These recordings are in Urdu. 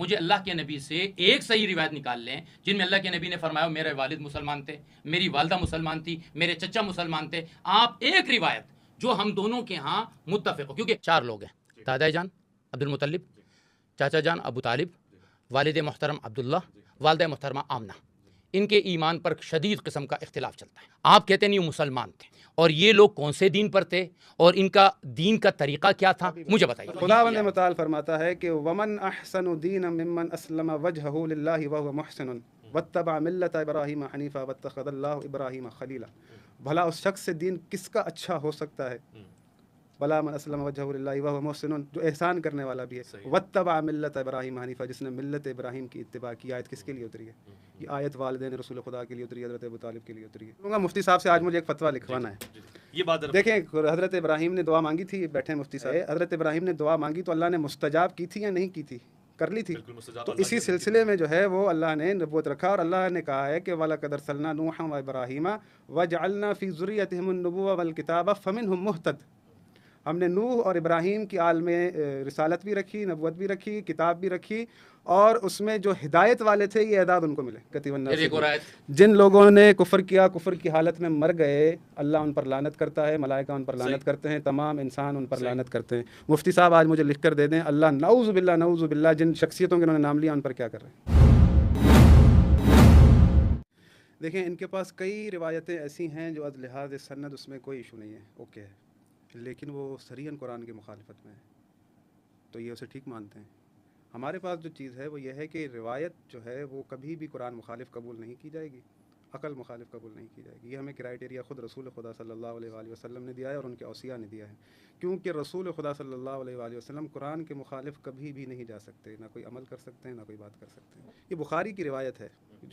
مجھے اللہ کے نبی سے ایک صحیح روایت نکال لیں جن میں اللہ کے نبی نے فرمایا میرے والد مسلمان تھے، میری والدہ مسلمان تھی، میرے چچا مسلمان تھے. آپ ایک روایت جو ہم دونوں کے ہاں متفق ہو، کیونکہ 4 لوگ ہیں، دادا جان عبد المطلب، چاچا جان ابو طالب، والد محترم عبداللہ، والدہ محترمہ آمنہ. ان کے ایمان پر شدید قسم کا اختلاف چلتا ہے. آپ کہتے ہیں نہیں وہ مسلمان تھے، اور یہ لوگ کون سے دین پر تھے اور ان کا دین کا طریقہ کیا تھا مجھے بتائیے. خداوند متعال فرماتا ہے کہ ومن احسن دینا ممن اسلم وجهه لله وهو محسن واتبع ملت ابراہیم حنیفا واتخذ اللہ ابراہیم خلیلا. بھلا اس شخص سے دین کس کا اچھا ہو سکتا ہے؟ بلا من اسلم وجهه للہ وهو محسن، جو احسان کرنے والا بھی ہے. واتبع ملت ابراہیم حنیفا، جس نے ملت ابراہیم کی اتباع کی. آیت کس کے لیے اتری ہے؟ یہ آیت والدین رسول خدا کے لیے اتری ہے، حضرت ابو طالب کے لیے اتری ہے. مفتی صاحب سے آج مجھے ایک فتویٰ لکھوانا ہے. یہ بات دیکھیں حضرت ابراہیم نے دعا مانگی تھی، بیٹھے ہیں مفتی صاحب. حضرت ابراہیم نے دعا مانگی تو اللہ نے مستجاب کی تھی یا نہیں کی تھی؟ کر لی تھی. تو اسی سلسلے میں جو ہے وہ اللہ نے نبوت رکھا، اور اللہ نے کہا ہے کہ وَلَقَدْ أَرْسَلْنَا نُوحًا وَإِبْرَاهِيمَ وَجَعَلْنَا فِي ذُرِّيَّتِهِمُ النُّبُوَّةَ وَالْكِتَابَ فَمِنْهُمْ مُهْتَدٍ. ہم نے نوح اور ابراہیم کی آل میں رسالت بھی رکھی، نبوت بھی رکھی، کتاب بھی رکھی، اور اس میں جو ہدایت والے تھے یہ اعداد ان کو ملے. جن لوگوں نے کفر کیا، کفر کی حالت میں مر گئے، اللہ ان پر لعنت کرتا ہے، ملائکہ ان پر لعنت کرتے ہیں، تمام انسان ان پر لعنت کرتے ہیں. مفتی صاحب آج مجھے لکھ کر دے دیں اللہ نعوذ باللہ نعوذ باللہ جن شخصیتوں کے انہوں نے نام لیا ان پر کیا کر رہے ہیں. دیکھیں ان کے پاس کئی روایتیں ایسی ہیں جو از لحاظ سند اس میں کوئی ایشو نہیں ہے، اوکے ہے، لیکن وہ صریحاً قرآن کی مخالفت میں ہے، تو یہ اسے ٹھیک مانتے ہیں. ہمارے پاس جو چیز ہے وہ یہ ہے کہ روایت جو ہے وہ کبھی بھی قرآن مخالف قبول نہیں کی جائے گی، عقل مخالف قبول نہیں کی جائے گی. یہ ہمیں کرائٹیریا خود رسول خدا صلی اللہ علیہ وآلہ وسلم نے دیا ہے اور ان کے اوصیاء نے دیا ہے، کیونکہ رسول خدا صلی اللہ علیہ وآلہ وسلم قرآن کے مخالف کبھی بھی نہیں جا سکتے، نہ کوئی عمل کر سکتے ہیں، نہ کوئی بات کر سکتے ہیں. یہ بخاری کی روایت ہے،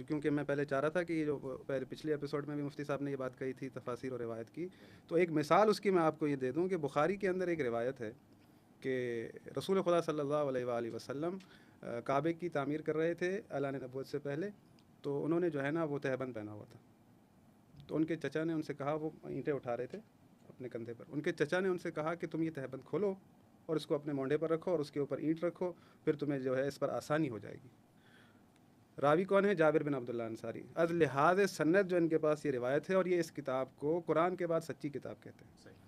کیونکہ میں پہلے چاہ رہا تھا کہ یہ جو پچھلے ایپیسوڈ میں بھی مفتی صاحب نے یہ بات کہی تھی تفاسیر اور روایت کی، تو ایک مثال اس کی میں آپ کو یہ دے دوں کہ بخاری کے اندر ایک روایت ہے کہ رسول خدا صلی اللہ علیہ وآلہ وسلم کعبے کی تعمیر کر رہے تھے اعلان نبوت سے پہلے. تو انہوں نے جو ہے نا وہ تہبند پہنا ہوا تھا، تو ان کے چچا نے ان سے کہا، وہ اینٹیں اٹھا رہے تھے اپنے کندھے پر، ان کے چچا نے ان سے کہا کہ تم یہ تہبند کھولو اور اس کو اپنے مونڈے پر رکھو اور اس کے اوپر اینٹ رکھو، پھر تمہیں جو ہے اس پر آسانی ہو جائے گی. راوی کون ہے؟ جابر بن عبداللہ انصاری. از لحاظ سند جو ان کے پاس یہ روایت ہے، اور یہ اس کتاب کو قرآن کے بعد سچی کتاب کہتے ہیں.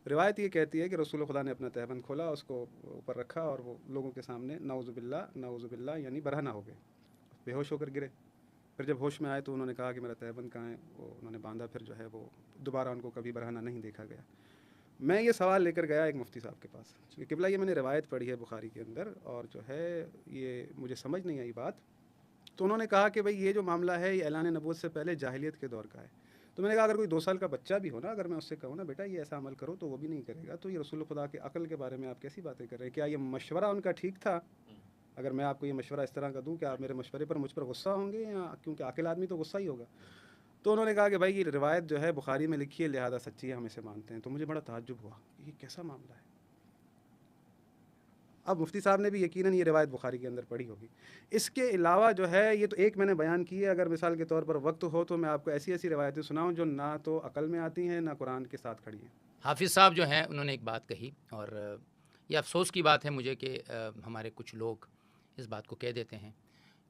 روایت یہ کہتی ہے کہ رسول خدا نے اپنا تہبند کھولا، اس کو اوپر رکھا اور وہ لوگوں کے سامنے نعوذ باللہ یعنی برہنہ ہو گئے، بے ہوش ہو کر گرے. پھر جب ہوش میں آئے تو انہوں نے کہا کہ میرا تہبند کہاں ہے، وہ انہوں نے باندھا. پھر جو ہے وہ دوبارہ ان کو کبھی برہنہ نہیں دیکھا گیا. میں یہ سوال لے کر گیا ایک مفتی صاحب کے پاس کہ قبلہ یہ میں نے روایت پڑھی ہے بخاری کے اندر اور جو ہے یہ مجھے سمجھ نہیں آئی بات. تو انہوں نے کہا کہ بھئی یہ جو معاملہ ہے یہ اعلان نبوت سے پہلے جاہلیت کے دور کا ہے. تو میں نے کہا اگر کوئی 2 سال کا بچہ بھی ہو نا، اگر میں اس سے کہوں نا بیٹا یہ ایسا عمل کرو تو وہ بھی نہیں کرے گا، تو یہ رسول خدا کے عقل کے بارے میں آپ کیسی باتیں کر رہے ہیں؟ کیا یہ مشورہ ان کا ٹھیک تھا؟ اگر میں آپ کو یہ مشورہ اس طرح کا دوں کہ آپ میرے مشورے پر مجھ پر غصہ ہوں گے، یا کیونکہ عاقل آدمی تو غصہ ہی ہوگا. تو انہوں نے کہا کہ بھائی یہ روایت جو ہے بخاری میں لکھی ہے لہذا سچی ہے، ہم اسے مانتے ہیں. تو مجھے بڑا تعجب ہوا یہ کیسا معاملہ ہے. اب مفتی صاحب نے بھی یقیناً یہ روایت بخاری کے اندر پڑھی ہوگی. اس کے علاوہ جو ہے یہ تو ایک میں نے بیان کی ہے، اگر مثال کے طور پر وقت ہو تو میں آپ کو ایسی ایسی روایتیں سناؤں جو نہ تو عقل میں آتی ہیں نہ قرآن کے ساتھ کھڑی ہیں. حافظ صاحب جو ہیں انہوں نے ایک بات کہی، اور یہ افسوس کی بات ہے مجھے کہ ہمارے کچھ لوگ اس بات کو کہہ دیتے ہیں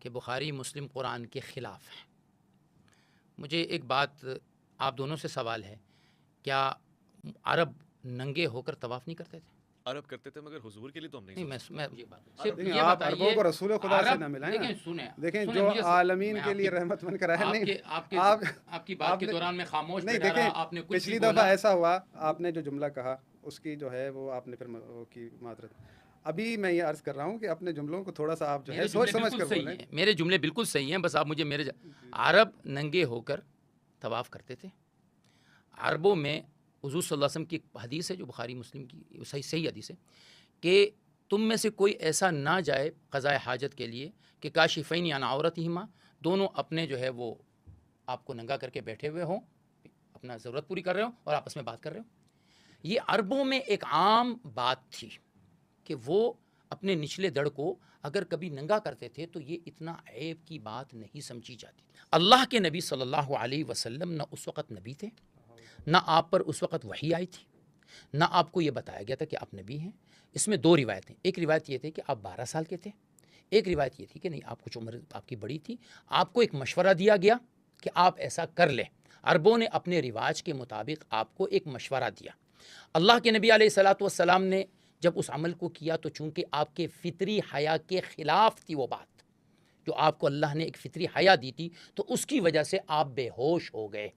کہ بخاری مسلم قرآن کے خلاف ہیں. مجھے ایک بات آپ دونوں سے سوال ہے، کیا عرب ننگے ہو کر طواف نہیں کرتے تھے؟ عرب کرتے تھے مگر حضور کے لیے تو ہم نہیں. میں یہ بات آپ عربوں کو رسول خدا سے نہ ملائیں. دیکھیں جو عالمین کے لیے رحمت بن کر ہے. نہیں آپ کی بات کے دوران میں خاموش نہیں. دیکھیں پچھلی دفعہ ایسا ہوا، آپ نے جو جملہ کہا اس کی جو ہے وہ آپ نے پھر کی معذرت. ابھی میں یہ عرض کر رہا ہوں کہ اپنے جملوں کو تھوڑا سا آپ جو ہے سوچ سمجھ کر بولیں. میرے جملے بالکل صحیح ہیں، بس آپ مجھے عرب ننگے ہو کر طواف کرتے تھے. عربوں میں حضور صلی اللہ علیہ وسلم کی ایک حدیث ہے جو بخاری مسلم کی صحیح حدیث ہے کہ تم میں سے کوئی ایسا نہ جائے قضاء حاجت کے لیے کہ کاشفین عن عورتہما، دونوں اپنے جو ہے وہ آپ کو ننگا کر کے بیٹھے ہوئے ہوں، اپنا ضرورت پوری کر رہے ہوں اور آپس میں بات کر رہے ہوں. یہ عربوں میں ایک عام بات تھی کہ وہ اپنے نچلے دڑ کو اگر کبھی ننگا کرتے تھے تو یہ اتنا عیب کی بات نہیں سمجھی جاتی. اللہ کے نبی صلی اللہ علیہ وسلم نہ اس وقت نبی تھے، نہ آپ پر اس وقت وحی آئی تھی، نہ آپ کو یہ بتایا گیا تھا کہ آپ نبی ہیں. اس میں 2 روایتیں، ایک روایت یہ تھی کہ آپ 12 سال کے تھے، ایک روایت یہ تھی کہ نہیں آپ کچھ عمر آپ کی بڑی تھی, آپ کو ایک مشورہ دیا گیا کہ آپ ایسا کر لیں. عربوں نے اپنے رواج کے مطابق آپ کو ایک مشورہ دیا. اللہ کے نبی علیہ الصلاۃ والسلام نے جب اس عمل کو کیا تو چونکہ آپ کے فطری حیا کے خلاف تھی وہ بات, جو آپ کو اللہ نے ایک فطری حیا دی تھی, تو اس کی وجہ سے آپ بے ہوش ہو گئے.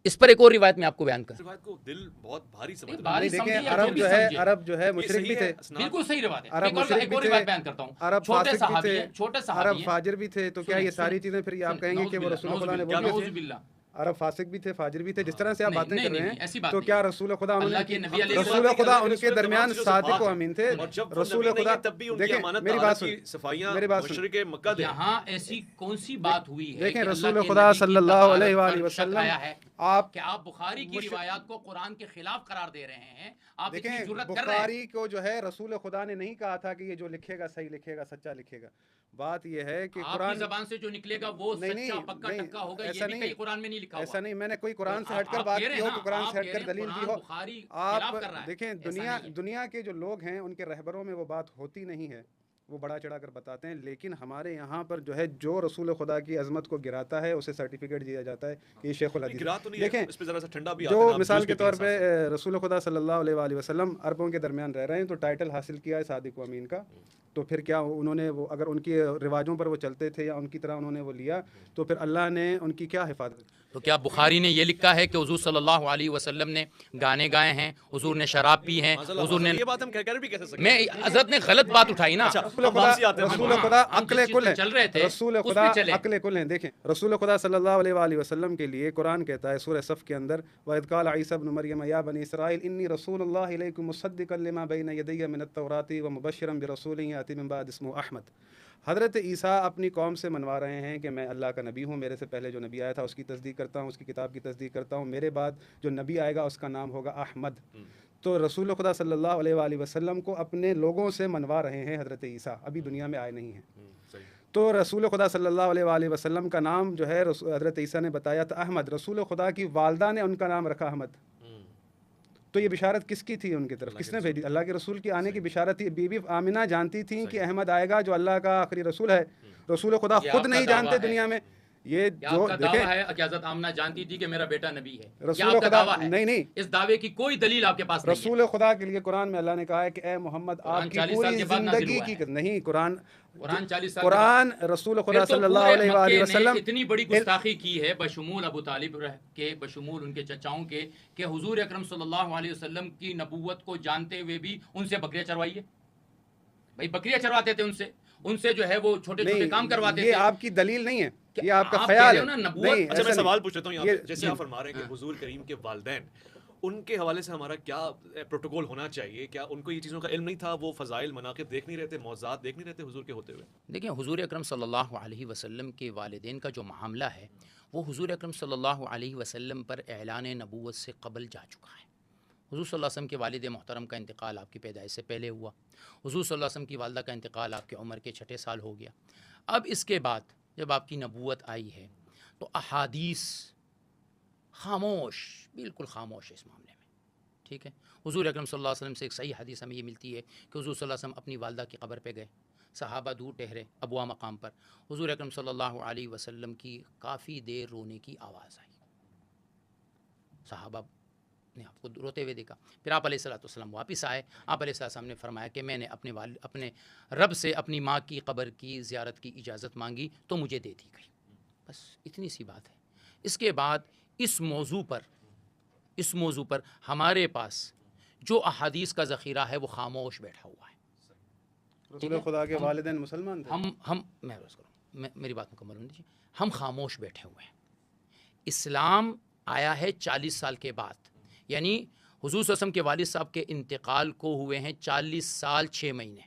اس پر ایک اور روایت میں آپ کو بیان کروں. روایت کو دل بہت بھاری سمجھ بھاری نہیں سمجھیے دیکھیں یا جو بھی سمجھیے. عرب جو ہے مشرک بھی تھے, بالکل صحیح روایت ہے. عرب ایک اور مشرک بھی روایت تھے, بیان کرتا ہوں. عرب چھوٹے فاسق بھی صحابی تھے, ہیں, چھوٹے عرب صحابی ہیں. فاجر بھی تھے, تو کیا یہ ساری چیزیں پھر آپ کہیں گے کہ وہ رسول خدا نے وہ بھی نعوذ تھے؟ باللہ. عرب فاسق بھی تھے, فاجر بھی تھے, جس طرح سے آپ باتیں کر رہے ایسی ہیں, بات تو نہیں کیا ہے. رسول خدا اللہ کے نبی علیہ رسول خدا ان کے درمیان صادق و امین تھے. رسول خدا تب بھی ان کی دیکھیں امانت میری بات سن, صفائیاں میری بات سن, مشرق مکہ دے. یہاں ایسی کون سی بات ہوئی ہے دیکھیں کہ رسول اللہ کے خدا نبی کی صلی اللہ علیہ طہارت وآلہ پر شک وسلم آیا ہے آپ کہ آپ بخاری کی روایات کو قرآن کے خلاف قرار دے رہے ہیں. آپ اتنی دیکھیں جرأت کر رہے ہیں. بخاری کو جو ہے رسول خدا نے نہیں کہا تھا کہ یہ جو لکھے گا صحیح لکھے گا, سچا لکھے گا. بات یہ ہے کہ آپ کی قرآن زبان سے جو نکلے گا وہ نہیں سچا پکا نہیں ٹکا ہوگا, ایسا یہ بھی نہیں, کہیں قرآن میں نہیں لکھا ہوا. ایسا نہیں, میں نے کوئی قرآن سے ہٹ آپ کر بات کہہ رہے کی ہو ہیں کہ نا, قرآن سے آپ ہٹ کہہ کر رہے ہیں دلیل دی قرآن ہو. بخاری آپ خلاف کر رہا ہے. دیکھیں ایسا نہیں ہے. دنیا کے جو لوگ ہیں ان کے رہبروں میں وہ بات ہوتی نہیں ہے, وہ بڑا چڑھا کر بتاتے ہیں, لیکن ہمارے یہاں پر جو ہے جو رسول خدا کی عظمت کو گراتا ہے اسے سرٹیفکیٹ دیا جاتا ہے کہ یہ شیخ الحدیث ہے. دیکھیں اس پہ ذرا سا ٹھنڈا بھی جو مثال کے طور پہ رسول خدا صلی اللہ علیہ وآلہ وسلم عربوں کے درمیان رہ رہے ہیں, تو ٹائٹل حاصل کیا ہے صادق و امین کا, تو پھر کیا انہوں نے وہ اگر ان کی رواجوں پر وہ چلتے تھے یا ان کی طرح انہوں نے وہ لیا, تو پھر اللہ نے ان کی کیا حفاظت کی؟ تو کیا بخاری نے یہ لکھا ہے کہ حضور صلی اللہ علیہ وسلم نے گانے گائے ہیں, حضور نے شراب پی ہیں, حضور نے, یہ بات ہم کہہ بھی کیسے سکتے میں حضرت نے غلط بات اٹھائی نا. رسول خدا عقل کل چل رہے تھے, ہے, رسول خدا عقل کل ہیں. دیکھیں رسول خدا صلی اللہ علیہ وآلہ وسلم کے لیے قرآن کہتا ہے سورہ صف کے اندر, وَإِذْ قَالَ عِيسَى ابْنُ مَرْيَمَ يَا بَنِي إِسْرَائِيلَ إِنِّي رَسُولُ اللَّهِ إِلَيْكُمْ مُصَدِّقًا لِمَا بَيْنَ يَدَيَّ مِنَ التَّوْرَاةِ وَمُبَشِّرًا بِرَسُولٍ يَأْتِي مِن بَعْدِي اسْمُهُ أَحْمَدُ. حضرت عیسیٰ اپنی قوم سے منوا رہے ہیں کہ میں اللہ کا نبی ہوں, میرے سے پہلے جو نبی آیا تھا اس کی تصدیق کرتا ہوں, اس کی کتاب کی تصدیق کرتا ہوں, میرے بعد جو نبی آئے گا اس کا نام ہوگا احمد. تو رسول خدا صلی اللہ علیہ وآلہ وسلم کو اپنے لوگوں سے منوا رہے ہیں حضرت عیسیٰ, ابھی دنیا میں آئے نہیں ہیں. تو رسول خدا صلی اللہ علیہ وآلہ وسلم کا نام جو ہے حضرت عیسیٰ نے بتایا تھا احمد, رسول خدا کی والدہ نے ان کا نام رکھا احمد. تو یہ بشارت کس کی تھی ان کی طرف, کس نے بھیجی؟ اللہ کے رسول کی آنے کی بشارت تھی. بی بی آمنہ جانتی تھیں کہ احمد آئے گا جو اللہ کا آخری رسول ہے, رسول خدا خود نہیں جانتے دنیا میں. یہ جو دعویٰ ہے کہ حضرت آمنہ جانتی تھی کہ میرا بیٹا نبی ہے, رسول خدا نہیں, اس دعوے کی کوئی دلیل آپ کے پاس نہیں ہے. رسول خدا کے لیے قرآن میں اللہ نے کہا ہے کہ اے محمد آپ کی پوری زندگی کی نہیں, قرآن 40 سال قرآن رسول خدا صلی اللہ علیہ وآلہ وسلم اتنی بڑی گستاخی کی ہے بشمول ابو طالب کے, بشمول ان کے چچاؤں کے, کہ حضور اکرم صلی اللہ علیہ وسلم کی نبوت کو جانتے ہوئے بھی ان سے بکریاں چروائیے. بھائی بکریاں چرواتے تھے ان سے جو ہے وہ چھوٹے چھوٹے کام کرواتے تھے. یہ آپ کی دلیل نہیں ہے, یہ آپ کا خیال ہے. اچھا میں سوال پوچھ لیتا ہوں یہاں پہ, جیسے آپ فرما رہے ہیں کہ حضور کریم کے والدین, ان کے حوالے سے ہمارا کیا پروٹوکول ہونا چاہیے؟ کیا ان کو یہ چیزوں کا علم نہیں تھا, وہ فضائل مناقب دیکھ نہیں رہتے, معجزات دیکھ نہیں رہتے حضور کے ہوتے ہوئے؟ دیکھیں حضور اکرم صلی اللہ علیہ وسلم کے والدین کا جو معاملہ ہے وہ حضور اکرم صلی اللہ علیہ وسلم پر اعلان نبوت سے قبل جا چکا ہے. حضور صلی اللہ علیہ وسلم کے والد محترم کا انتقال آپ کی پیدائش سے پہلے ہوا. حضور صلی اللہ علیہ وسلم کی والدہ کا انتقال آپ کی عمر کے 6 سال ہو گیا. اب اس کے بعد جب آپ کی نبوت آئی ہے تو احادیث خاموش, بالکل خاموش ہے اس معاملے میں. ٹھیک ہے, حضور اکرم صلی اللہ علیہ وسلم سے ایک صحیح حدیث ہمیں یہ ملتی ہے کہ حضور صلی اللہ علیہ وسلم اپنی والدہ کی قبر پہ گئے, صحابہ دور ٹہرے ابوا مقام پر, حضور اکرم صلی اللہ علیہ وسلم کی کافی دیر رونے کی آواز آئی, صحابہ نے آپ کو روتے ہوئے دیکھا. پھر آپ علیہ الصلوۃ والسلام واپس آئے, آپ علیہ السلام نے فرمایا کہ میں نے اپنے رب سے اپنی ماں کی قبر کی زیارت کی اجازت مانگی تو مجھے دے دی گئی. بس اتنی سی بات ہے. اس کے بعد اس موضوع پر ہمارے پاس جو احادیث کا ذخیرہ ہے وہ خاموش بیٹھا ہوا ہے. رسول خدا کے والدین مسلمان تھے. میں عرض کروں, میری بات مکمل ہونے دیجیے. ہم خاموش بیٹھے ہوئے ہیں. اسلام آیا ہے 40 سال کے بعد, یعنی حضور صلی اللہ علیہ وسلم کے والد صاحب کے انتقال کو ہوئے ہیں 40 سال 6 مہینے.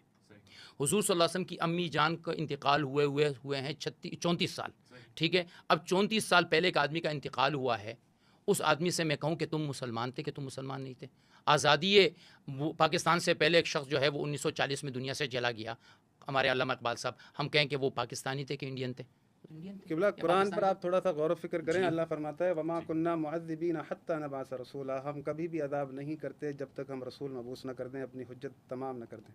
حضور صلی اللہ علیہ وسلم کی امی جان کا انتقال ہوئے ہیں 34 سال. ٹھیک ہے, اب 34 سال پہلے ایک آدمی کا انتقال ہوا ہے, اس آدمی سے میں کہوں کہ تم مسلمان تھے کہ تم مسلمان نہیں تھے. آزادی پاکستان سے پہلے ایک شخص جو ہے وہ 1940 میں دنیا سے چلا گیا, ہمارے علامہ اقبال صاحب, ہم کہیں کہ وہ پاکستانی تھے کہ انڈین تھے؟ قبلہ قرآن پر آپ تھوڑا سا غور و فکر کریں. اللہ فرماتا ہے وما كنا معذبین حتی نبعث رسولا, ہم کبھی بھی عذاب نہیں کرتے جب تک ہم رسول مبعوث نہ کر دیں, اپنی حجت تمام نہ کر دیں.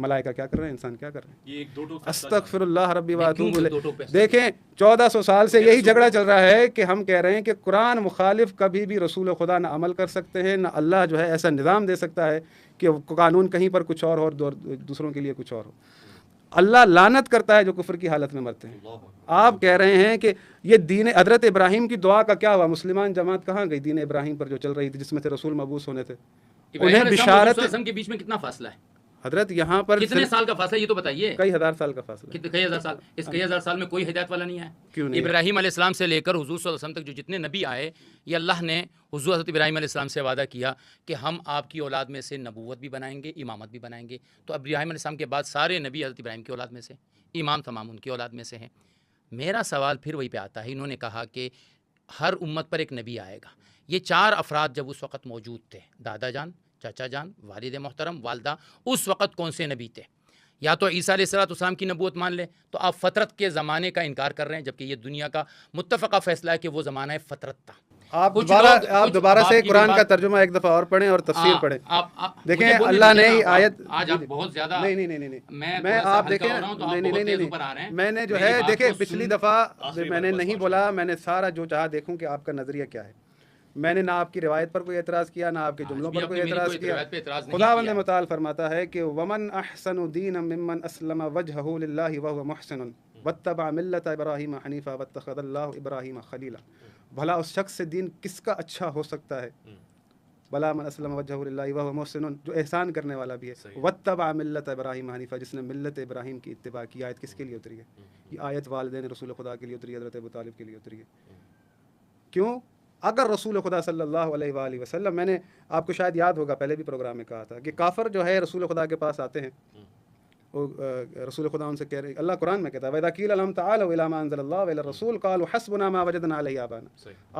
ملائکہ کیا کر رہے ہیں, انسان کیا کر رہے ہیں. یہ ایک دو استغفر اللہ ربی میں کیوں واتوب دو ٹوک الیہ. دیکھیں 1400 سال سے یہی جھگڑا چل رہا ہے کہ ہم کہہ رہے ہیں کہ قرآن مخالف کبھی بھی رسول خدا نہ عمل کر سکتے ہیں, نہ اللہ جو ہے ایسا نظام دے سکتا ہے کہ قانون کہیں پر کچھ اور ہو اور دوسروں کے لیے کچھ اور ہو. اللہ لعنت کرتا ہے جو کفر کی حالت میں مرتے ہیں. آپ کہہ رہے ہیں کہ یہ دین حضرت ابراہیم کی دعا کا کیا ہوا, مسلمان جماعت کہاں گئی دین ابراہیم پر جو چل رہی تھی جس میں سے رسول مبعوث ہونے تھے. انہیں بشارت کے بیچ میں کتنا فاصلہ ہے حضرت یہاں پر کتنے سال کا فاصلہ یہ تو بتائیے. کئی ہزار سال کا فاصلہ. کئی ہزار سال. اس کئی ہزار سال میں کوئی ہدایت والا نہیں ہے. کیوں نہیں؟ ابراہیم علیہ السلام سے لے کر حضور صلی اللہ علیہ وسلم تک جو جتنے نبی آئے, یہ اللہ نے حضور حضرت ابراہیم علیہ السلام سے وعدہ کیا کہ ہم آپ کی اولاد میں سے نبوت بھی بنائیں گے, امامت بھی بنائیں گے. تو ابراہیم علیہ السلام کے بعد سارے نبی حضرت ابراہیم کی اولاد میں سے, امام تمام ان کی اولاد میں سے ہیں. میرا سوال پھر وہی پہ آتا ہے, انہوں نے کہا کہ ہر امت پر ایک نبی آئے گا. یہ 4 افراد جب اس وقت موجود تھے, دادا جان, چاچا جان, والد محترم, والدہ, اس وقت کون سے نبی تھے؟ یا تو عیسیٰ علیہ السلام کی نبوت مان لے تو آپ فطرت کے زمانے کا انکار کر رہے ہیں, جبکہ یہ دنیا کا متفقہ فیصلہ ہے کہ وہ زمانہ فطرت تھا. آپ دوبارہ سے قرآن کا ترجمہ ایک دفعہ اور پڑھیں اور تفسیر پڑھیں. دیکھیں اللہ نے آیت آج آپ بہت زیادہ نہیں میں آپ دیکھیں نہیں میں نے جو ہے دیکھیں پچھلی دفعہ میں نے نہیں بولا, میں نے سارا جو چاہا دیکھوں کہ آپ کا نظریہ کیا ہے. میں نے نہ آپ کی روایت پر کوئی اعتراض کیا, نہ آپ کے جملوں پر کوئی اعتراض کیا. خداوند متعال فرماتا ہے کہ ومن احسن دینا ممن اسلم وجهه للہ وهو محسن واتبع ملت ابراہیم حنیفا واتخذ اللہ ابراہیم خلیلا. بھلا اس شخص سے دین کس کا اچھا ہو سکتا ہے؟ بلا من اسلم وجهه للہ وهو محسن, جو احسان کرنے والا بھی ہے. واتبع ملت ابراہیم حنیفا, جس نے ملت ابراہیم کی اتباع کی. آیت کس کے لیے اتری ہے؟ یہ آیت والدین رسول خدا کے لیے اتری ہے, حضرت ابو طالب کے لیے اتری ہے. کیوں؟ اگر رسول خدا صلی اللہ علیہ وآلہ وسلم, میں نے آپ کو شاید یاد ہوگا پہلے بھی پروگرام میں کہا تھا کہ کافر جو ہے رسول خدا کے پاس آتے ہیں, وہ رسول خدا ان سے کہہ رہے, اللہ قرآن میں کہتا ہے وَإِذَا قِيلَ لَهُمْ تَعَالَوْا إِلَىٰ مَا أَنزَلَ اللَّهُ وَإِلَى الرَّسُولِ قَالُوا حَسْبُنَا مَا وَجَدْنَا عَلَيْهِ آبَاءَنَا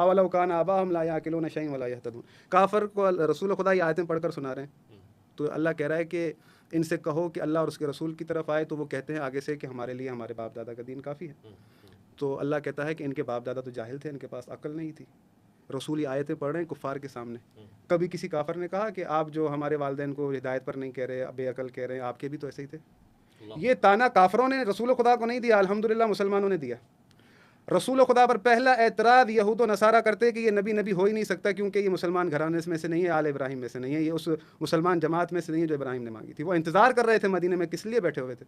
أَوَلَوْ كَانَ آبَاؤُهُمْ لَا يَعْقِلُونَ شَيْئًا وَلَا يَهْتَدُونَ. کافر کو رسول خدا یہ آیتیں پڑھ کر سنا رہے ہیں, تو اللہ کہہ رہا ہے کہ ان سے کہو کہ اللہ اور اس کے رسول کی طرف آئے, تو وہ کہتے ہیں آگے سے کہ ہمارے لیے ہمارے باپ دادا کا دین کافی ہے. تو اللہ کہتا ہے کہ ان کے باپ دادا تو جاہل تھے, ان کے پاس عقل نہیں تھی. رسول آیتیں پڑھ رہے ہیں کفار کے سامنے. کبھی کسی کافر نے کہا کہ آپ جو ہمارے والدین کو ہدایت پر نہیں کہہ رہے, بے عقل کہہ رہے ہیں, آپ کے بھی تو ایسے ہی تھے. یہ تانا کافروں نے رسول خدا کو نہیں دیا, الحمدللہ مسلمانوں نے دیا. رسول خدا پر پہلا اعتراض یہود و نصارہ کرتے کہ یہ نبی ہو ہی نہیں سکتا, کیونکہ یہ مسلمان گھرانے میں سے نہیں ہے, آل ابراہیم میں سے نہیں ہے, یہ اس مسلمان جماعت میں سے نہیں ہے جو ابراہیم نے مانگی تھی. وہ انتظار کر رہے تھے مدینے میں, کس لیے بیٹھے ہوئے تھے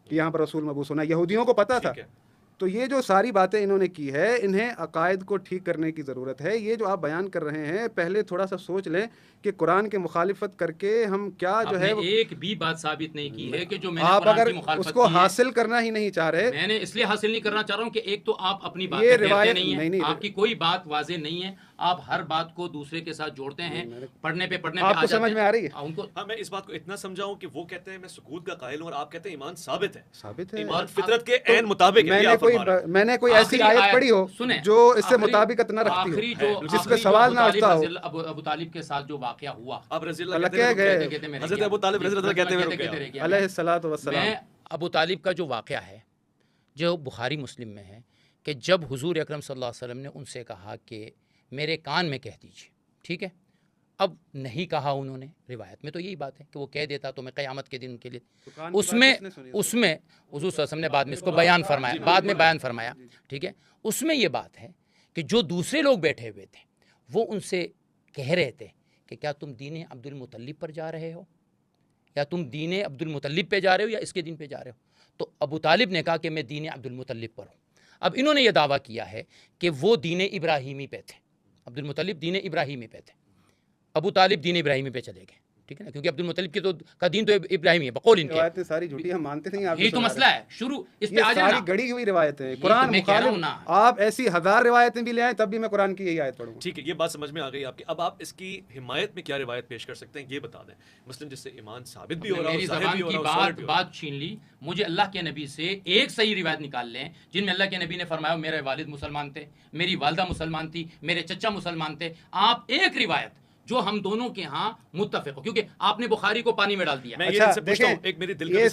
کہ یہاں پر رسول مبعوث ہونا. یہودیوں کو پتہ تھا. تو یہ جو ساری باتیں انہوں نے کی ہے, انہیں عقائد کو ٹھیک کرنے کی ضرورت ہے. یہ جو آپ بیان کر رہے ہیں, پہلے تھوڑا سا سوچ لیں کہ قرآن کے مخالفت کر کے ہم کیا جو ہے ایک بھی بات ثابت نہیں کی ہے کہ جو میں نے آپ اگر اس کو حاصل کرنا ہی نہیں چاہ رہے. میں نے اس لیے حاصل نہیں کرنا چاہ رہا ہوں کہ ایک تو آپ اپنی بات کہتے نہیں ہیں, آپ کی کوئی بات واضح نہیں ہے, آپ ہر بات کو دوسرے کے ساتھ جوڑتے ہیں, پڑھنے پہ آپ کو سمجھ میں آ رہی ہے. ہاں میں اس بات کو اتنا سمجھاؤں کہ وہ کہتے ہیں میں سکوت کا قائل ہوں, اور آپ کہتے ہیں ایمان ثابت ہے. ثابت ہے, ایمان فطرت کے عین مطابق ہے. میں نے کوئی ایسی آیت پڑھی ہو جو اس سے مطابقت نہ رکھتی ہو, جس پہ سوال نہ اٹھتا ہو. ابو طالب کے ساتھ جو واقعہ ہوا, اب رضی اللہ کہتے ہیں, حضرت ابو طالب رضی اللہ کہتے ہیں علیہ الصلوۃ والسلام. میں ابو طالب کا جو واقعہ ہے جو بخاری مسلم میں ہے کہ جب حضور اکرم صلی اللہ علیہ وسلم نے ان سے کہا کہ میرے کان میں کہہ دیجیے, ٹھیک ہے, اب نہیں کہا انہوں نے, روایت میں تو یہی بات ہے کہ وہ کہہ دیتا تو میں قیامت کے دن کے لیے, اس میں حضور صلی اللہ علیہ وسلم نے بعد میں اس کو بیان فرمایا, ٹھیک ہے. اس میں یہ بات ہے کہ جو دوسرے لوگ بیٹھے ہوئے تھے وہ ان سے کہہ رہے تھے کہ کیا تم دین عبد المطلب پر جا رہے ہو, یا تم دین عبد المطلب پہ جا رہے ہو, یا اس کے دین پہ جا رہے ہو. تو ابو طالب نے کہا کہ میں دین عبد المطلب پر ہوں. اب انہوں نے یہ دعویٰ کیا ہے کہ وہ دین ابراہیمی پہ تھے, عبد المطلب دین ابراہیمی پہ تھے, ابو طالب دین ابراہیمی پہ چلے گئے, ٹھیک ہے نا, کیونکہ عبد المطلب کی کا دین تو ابراہیمی ہے بقول ان کے. روایتیں ساری جھوٹی ہم مانتے نہیں, آپ یہی تو مسئلہ ہے. شروع اس پہ آ جانا, ساری گڑی ہوئی روایتیں ہیں, قرآن مخالف. آپ ایسی 1000 روایتیں بھی لے آئیں تب بھی میں قرآن کی یہی آیت پڑھوں گا. ٹھیک ہے, یہ بات سمجھ میں آ گئی آپ کی. اب آپ اس کی حمایت میں کیا روایت پیش کر سکتے ہیں یہ بتا دیں, مثلا جس سے ایمان ثابت بھی ہو رہا ہے, میری زبان کی بات چھین لی. مجھے اللہ کے نبی سے ایک صحیح روایت نکال لیں جن میں اللہ کے نبی نے فرمایا میرے والد مسلمان تھے, میری والدہ مسلمان تھی, میرے چچا مسلمان تھے. آپ ایک روایت جو ہم دونوں کے ہاں متفق ہو, کیونکہ آپ نے بخاری کو پانی میں ڈال دیا. اچھا دیکھیں, یہ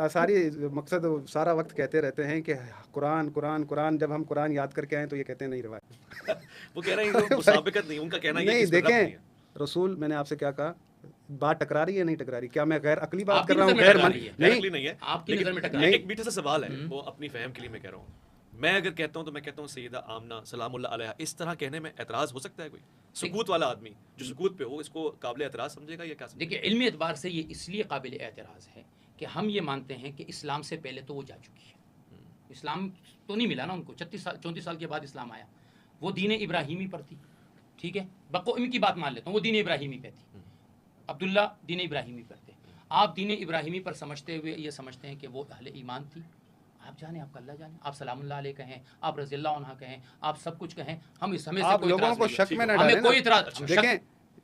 ساری مقصد سارا وقت کہتے رہتے ہیں کہ قرآن قرآن قرآن, جب ہم قرآن یاد کر کے آئیں تو یہ کہتے ہیں نہیں روایت. وہ کہہ رہے ہیں مسابقت نہیں, ان کا کہنا نہیں. دیکھیں رسول, میں نے آپ سے کیا کہا بات ٹکرا رہی ہے نہیں ٹکرا رہی؟ کیا میں غیر عقلی بات آپ کی کر رہا ہوں؟ نظر میں غیر ٹکرا من رہی ہے۔ ڈائریکٹلی نہیں ہے، آپ کی نظر میں ٹکرا لیکن ایک میٹھا سا سوال ہے، وہ اپنی فہم کے لیے میں کہہ رہا ہوں، میں اگر کہتا ہوں تو میں کہتا ہوں سیدہ آمنہ سلام اللہ علیہا، اس طرح کہنے میں اعتراض ہو سکتا ہے؟ کوئی سکوت والا آدمی جو سکوت پہ ہو اس کو قابل اعتراض سمجھے گا یا کیا سمجھے گا؟ دیکھیے علمی اعتبار سے یہ اس لیے قابل اعتراض ہے کہ ہم یہ مانتے ہیں کہ اسلام سے پہلے تو وہ جا چکی ہے، اسلام تو نہیں ملا نا ان کو، 34 سال کے بعد اسلام آیا، وہ دین ابراہیمی پر تھی، ٹھیک ہے، بقو ان کی بات مان لیتا ہوں، وہ دین ابراہیمی پہ تھی، عبداللہ دین ابراہیمی پر تھے، آپ دین ابراہیمی پر سمجھتے ہوئے یہ سمجھتے ہیں کہ وہ اہل ایمان تھی، آپ جانیں، آپ کا اللہ جانیں، آپ سلام اللہ علیہ کہیں، آپ رضی اللہ عنہ کہیں، آپ سب کچھ کہیں، ہم اس ہمیں سے آپ کوئی لوگوں اعتراض کو نہیں شک ہے، میں نہ ہمیں ڈالیں کوئی نا۔ اعتراض، دیکھیں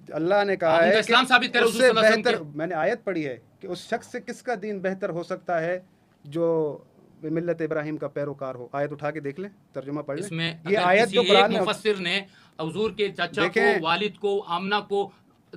اللہ نے کہا آپ ان کا ہے اسلام ثابت کریں اس حضور سے صلی اللہ علیہ وسلم بہتر، کے۔ میں نے آیت پڑھی ہے کہ اس شخص سے کس کا دین بہتر ہو سکتا ہے جو ملت ابراہیم کا پیروکار ہو۔ آیت اٹھا کے دیکھ لیں، ترجمہ پڑھ اس لیں، میں یہ اگر آیت کسی جو ایک قرآن میں مفسر نے حضور کے چچا کو، دیکھیں، والد کو، آمنہ کو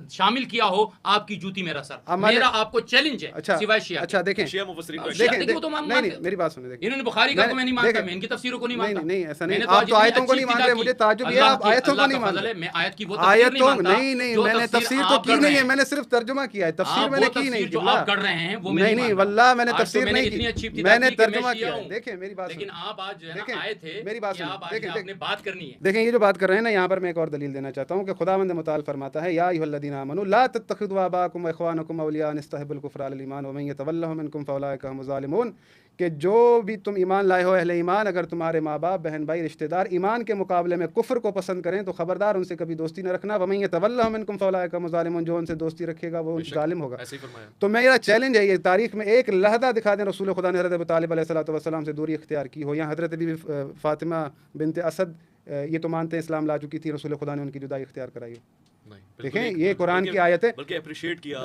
شامل کیا ہو، آپ کی جوتی میرا سر، عمل- میرا آپ کو چیلنج ہے، اچھا سوائے شیعہ کے۔ اچھا دیکھیں، شیعہ مفسرین کا شیعہ دیکھیں دیکھیں، وہ تو نہیں مانتے نہیں میری بات سنیں، دیکھیں انہوں نے بخاری کا تو میں نہیں مانتا، دیکھیں، میں ان کی تفسیروں کو نہیں نہیں مانتا، نہیں ایسا میں نہیں، نے آپ تو آج آیتوں کو اتنی نہیں مان اچھی رہے، ابتدا مجھے کی، تعجب یہ اللہ آپ کی- آیتوں کو اللہ نہیں کا مان فضل رہے۔ ہے، میں آیت کی وہ تفسیر نہیں آیتوں مانتا نہیں نہیں جو میں نے تفسیر تو آپ کی کر نہیں رہے ہے، ہیں۔ میں نے صرف ترجمہ کیا ہے، تفسیر آپ میں وہ نے کی نہیں، تفسیر جو قبلہ آپ کر رہے ہیں وہ میں نہیں نہیں نہیں مانتا۔ واللہ میں نے آج تو تفسیر میں نے نہیں اتنی کی، اچھی ابتدا میں نے کی کہ میں ترجمہ شیعہ کیا ہے۔ ہوں، دیکھیں میری بات لیکن سنیں، آپ آج جو ہے نا دیکھیں آئے تھے میری بات کہ سنیں، آپ آج دیکھیں آپ نے بات کرنی ہے۔ دیکھیں یہ جو بات کر رہے ہیں نا، یہاں پر میں ایک اور دلیل دینا چاہتا ہوں کہ خداوند متعال فرماتا ہے یا ایھا الذین آمنوا لا تتخذوا آباءکم واخوانکم اولیاء ان استحبوا الکفر علی الایمان ومن یتولھم منکم فاولئک هم الظالمون، کہ جو بھی تم ایمان لائے ہو اہل ایمان، اگر تمہارے ماں باپ، بہن بھائی، رشتہ دار ایمان کے مقابلے میں کفر کو پسند کریں تو خبردار ان سے کبھی دوستی نہ رکھنا، ومن یتولھم منکم فاولئک هم الظالمون، جو ان سے دوستی رکھے گا وہ ظالم ہوگا۔ ایسے ہی فرمایا۔ تو میرا چیلنج ہے، یہ تاریخ میں ایک لحظہ دکھا دیں رسول خدا نے حضرت ابو طالب علیہ الصلوۃ والسلام سے دوری اختیار کی ہو، یا حضرت بی فاطمہ بنت اسد یہ تو مانتے ہیں اسلام لا چکی تھی، رسول خدا نے ان کی جدائی اختیار کرائی ہو۔ نہیں، بالکل دیکھیں نہیں، یہ قرآن کی آیت ہے، بلکہ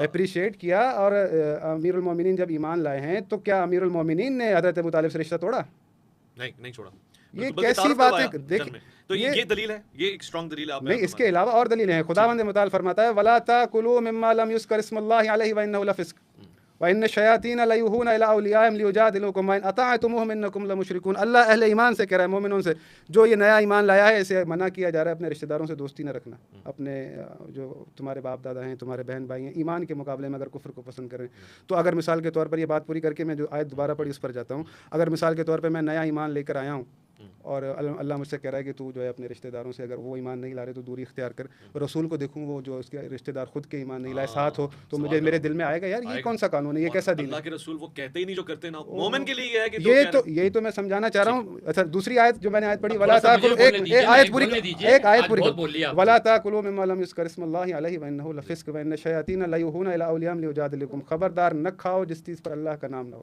اپریشیٹ کیا، اور امیر المومنین جب ایمان لائے ہیں تو کیا امیر المومنین نے حضرت ابو طالب سے رشتہ توڑا؟ نہیں چھوڑا، یہ بلکہ کیسی تعارف بات کروایا ہے؟ جنگ میں۔ تو یہ دلیل ہے، یہ ایک اسٹرانگ دلیل ہے آپ نہیں، اس کے علاوہ اور دلیلیں ہیں، خداوند متعال فرماتا ہے وَلَا تَأْكُلُوا مِمَّا لَمْ يُذْكَرِ اسْمُ اللَّهِ عَلَيْهِ وَإِنَّهُ لَفِسْقٌ وَإِنَّ الشَّيَاطِينَ لَيُوحُونَ إِلَىٰ أَوْلِيَائِهِمْ لِيُجَادِلُوكُمْ وَإِنْ أَطَعْتُمُوهُمْ إِنَّكُمْ لَمُشْرِكُونَ۔ اللہ اہل ایمان سے کہہ رہا ہے، مومنوں سے، جو یہ نیا ایمان لایا ہے اسے منع کیا جا رہا ہے اپنے رشتہ داروں سے دوستی نہ رکھنا، اپنے جو تمہارے باپ دادا ہیں، تمہارے بہن بھائی ہیں، ایمان کے مقابلے میں اگر کفر کو پسند کریں تو اگر مثال کے طور پر یہ بات پوری کر کے میں جو آیت دوبارہ پڑھی اس پر جاتا ہوں، اگر مثال کے طور پہ میں نیا ایمان لے کر آیا ہوں اور اللہ مجھ سے کہہ رہا ہے کہ تو جو ہے اپنے رشتہ داروں سے اگر وہ ایمان نہیں لا رہے تو دوری اختیار کر، رسول کو دیکھوں وہ جو اس کے رشتہ دار خود کے ایمان نہیں لائے ساتھ ہو، تو مجھے میرے دل میں آئے گا یار یہ کون سا قانون ہے، یہ کیسا دین ہے؟ اللہ کے رسول وہ کہتے ہی نہیں جو کرتے نا، مومن کے لیے یہ ہے کہ یہی تو میں سمجھانا چاہ رہا ہوں۔ اچھا دوسری آیت جو میں نے آیت پڑھی، ولا تھوڑا سا مجھے تاکلوا، بولنے دیجیے، ایک آیت بولنے پوری، دیجیے، ایک آیت آج پوری بہت بول لیا آپ ولا تاکلوا مما لم یذکر اسم اللہ علیہ وانہ لفسق وان الشیاطین لیوحون الی اولیاءہم لیجادلوکم، خبردار نہ کھاؤ جس چیز پر اللہ کا نام نہ ہو،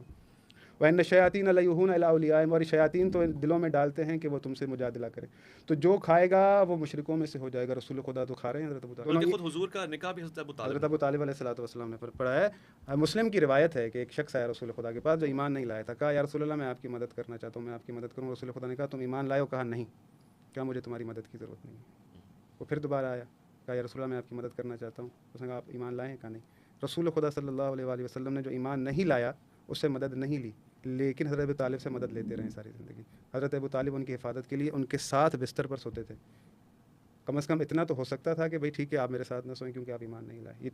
وان الشیاطین لیوحون الی اولیاءہم، اور شیاطین تو دلوں میں ڈالتے ہیں کہ وہ تم سے مجادلہ کریں، تو جو کھائے گا وہ مشرکوں میں سے ہو جائے گا۔ رسول خدا تو کھا رہے ہیں حضرت ابو طالب، بلکہ خود حضور کا نکاح بھی حضرت ابو طالب علیہ الصلوۃ والسلام نے پڑھا ہے۔ مسلم کی روایت ہے کہ ایک شخص آیا رسول خدا کے پاس جو ایمان نہیں لایا تھا، کہا یا رسول اللہ میں آپ کی مدد کرنا چاہتا ہوں، میں آپ کی مدد کروں۔ رسول خدا نے کہا تم ایمان لائے ہو؟ کہا نہیں۔ کیا مجھے تمہاری مدد کی ضرورت نہیں ہے؟ وہ پھر دوبارہ آیا، کہا یا رسول اللہ میں آپ کی مدد کرنا چاہتا ہوں۔ اس نے کہا آپ ایمان لائے ہیں؟ کہا نہیں۔ رسول خدا صلی اللہ علیہ وآلہ وسلم نے جو ایمان نہیں لایا اس سے مدد نہیں لی، لیکن حضرت ابو طالب سے مدد لیتے رہے ساری زندگی۔ حضرت ابو طالب ان کی حفاظت کے لیے ان کے ساتھ بستر پر سوتے تھے۔ کم از کم اتنا تو ہو سکتا تھا کہ بھائی ٹھیک ہے آپ میرے ساتھ نہ سوئیں کیونکہ آپ ایمان نہیں لائے،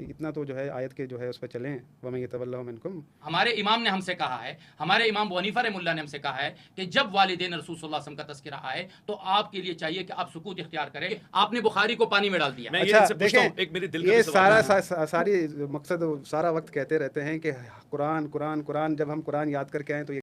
اتنا تو جو ہے آیت کے جو ہے اس پہ چلیں، وَمَن يَتَوَلَّهُم مِنكُمْ۔ ہمارے امام نے ہم سے کہا ہے، ہمارے امام ابو حنیفہ رحمہ اللہ نے ہم سے کہا ہے کہ جب والدین رسول صلی اللہ علیہ وسلم کا تذکرہ آئے تو آپ کے لیے چاہیے کہ آپ سکوت اختیار کریں۔ آپ نے بخاری کو پانی میں ڈال دیا۔ میں اچھا یہ پوچھتا ہوں، دیکھیں، ایک میرے دل کا یہ سوال ہے، ساری مقصد سارا وقت کہتے رہتے ہیں کہ قرآن قرآن قرآن، جب ہم قرآن یاد کر کے آئیں تو یہ